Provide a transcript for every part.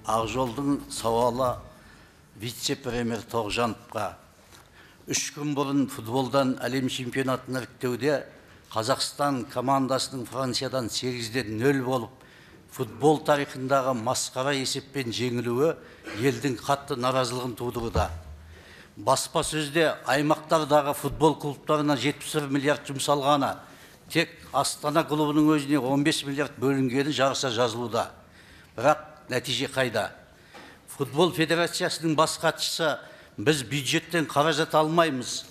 Ақжолдың сауалы вице-премьер Тоғжановқа. 3 күн бұрын футболдан әлем чемпионатын іріктеуде Қазақстан командасының Франциядан 8-0 болып, футбол тарихындағы масқара есеппен жеңілуі елдің қатты наразылығын тудыруда. Баспасөзде аймақтардағы футбол клубтарына 71 миллиард жұмсалғаны, тек Астана клубының өзіне 15 миллиард бөлінгені жарыса жазылуда. Бірақ нәтиже қайда? Футбол федерациясының бас хатшысы біз бюджеттен қаражат алмаймыз,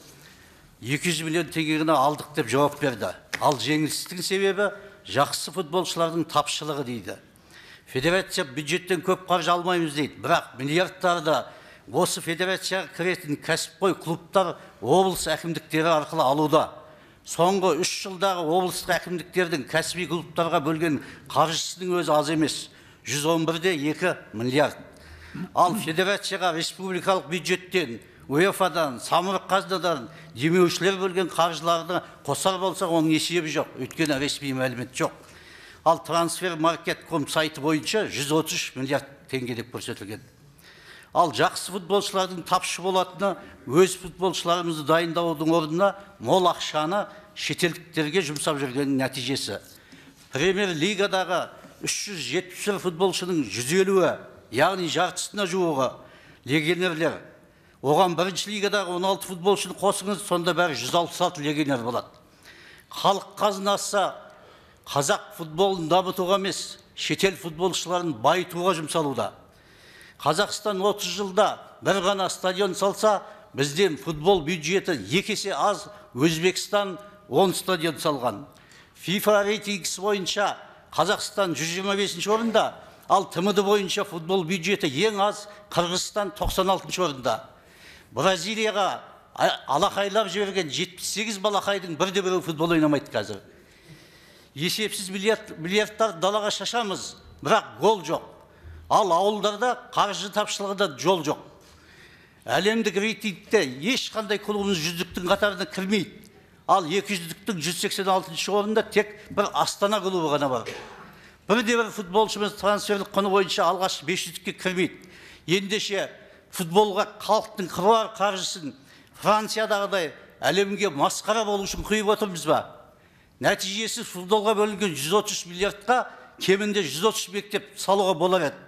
200 миллион теңгені алдық деп жауап берді. Ал жеңілістің себебі жақсы футболшылардың тапшылығы дейді. Федерация бюджеттен көп қаржы алмаймыз дейді, бірақ миллиардтарды осы федерацияға кіретін кәсіпқой клубтар облыс әкімдіктері арқылы алуда. Соңғы 3 жылдағы облыстық әкімдіктердің кәсіби клубтарға бөлген қаржысының өзі аз емес, 111,2 миллиард. Ал федерацияға республикалық бюджеттен, УЕФАдан, самұрық қазынадан демеушілер бөлген қаржыларды қосар болса, оның есебі жоқ, өйткені ресми мәлімет жоқ. Ал трансфер-маркет.ком сайты бойынша 133 миллиард теңге деп көрсетілген. Ал жақсы футболшылардың тапшы болатыны, өз футболшыларымызды дайындаудың орнына мол ақшаны шетелдіктерге жұмсап жүргеннің нәтижесі. Премьер-лигадағы 371 футболшының 150-і, яғни жартысына жуығы легионерлер. Оған бірінші лигадағы 16 футболшыны қосыңыз, сонда бәрі 166 легионер болады. Халық қазынасы қазақ футболын дамытуға емес, шетел футболшыларын байытуға жұмсалуда. Қазақстан 30 жылда бір ғана стадион салса, бізден футбол бюджеті 2 есе аз, Өзбекстан 10 стадион салған. FIFA рейтингісі бойынша Қазақстан 125 орында, ал ТМД бойынша футбол бюджеті ең аз, Қырғызстан 96 орында. Бразилияға алақайлап жіберген 78 балақайдың бірде-бірі футбол ойнамайды қазір. Есепсіз миллиардтар далаға шашамыз, бірақ гол жоқ. Ал ауылдарда қаржы тапшылығында жол жоқ. Әлемдік рейтингте ешқандай клубымыз 100-дің қатарына кірмейді. Ал 200-дің 186 орында тек бір Астана клубы ғана бар. Бірде-бір футболшымыз трансферлік құны бойынша алғаш 500-ге кірмейді. Ендеше футболға халықтың қыруар қаржысын Франциядағыдай әлемге масқара болу үшін құйып отырмыз ба? Нәтижесі футболға бөлінген 130 миллиардқа кемінде 130 мектеп салуға болар еді.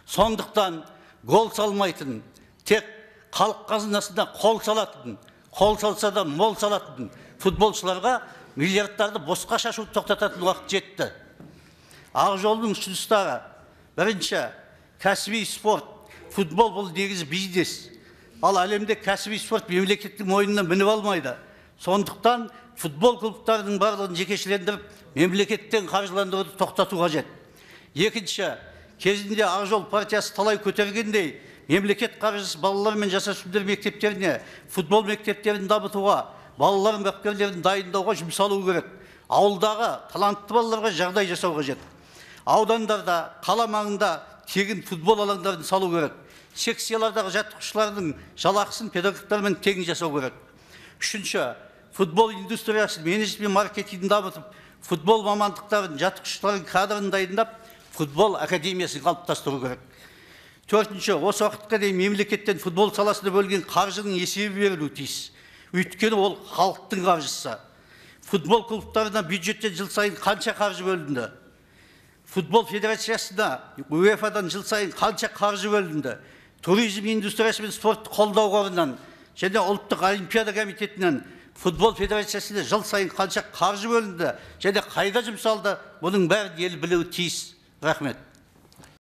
Сондықтан гол салмайтын, тек халық қазынасына қол салатын, қол салса да мол салатын футболшыларға миллиардтарды босқа шашу тоқтататын уақыт жетті. Ақжолдың ұсыныстары: бірінші, кәсіби спорт. Футбол бұл негізі бизнес. Ал әлемде кәсіби спорт мемлекеттің мойнына мініп алмайды. Сондықтан футбол клубтарының барлығын жекешелендіріп, мемлекеттен қаржыландыруды тоқтату қажет. Екінші, кезінде Ақжол партиясы талай көтергендей, мемлекет қаржысы балалар мен жасөспірімдер мектептеріне, футбол мектептерін дамытуға, балалар бапкерлерін дайындауға жұмсалу керек. Ауылдағы талантты балаларға жағдай жасау қажет. Аудандарда, қала маңында тегін футбол алаңдарын салу керек. Секциялардағы жаттықтырушылардың жалақысын педагогтармен тегін жасау керек. Үшінші, футбол индустриясын, менеджмент маркетингін дамытып, футбол мамандықтарын, жаттықтырушылардың кадрын дайындап, футбол академиясын қалыптастыру керек. Төртінші, осы уақытқа дейін мемлекеттен футбол саласына бөлген қаржының есебі берілуі тиіс. Өйткені ол халықтың қаржысы. Футбол клубтарына бюджеттен жыл сайын қанша қаржы бөлінді? Футбол федерациясына УЕФАдан жыл сайын қанша қаржы бөлінді? Туризм индустриясы мен спортты қолдау қорынан және ұлттық олимпиада комитетінен футбол федерациясына жыл сайын қанша қаржы бөлінді және қайда жұмсалды? Бұның бәрін ел білуі тиіс. Рахмет.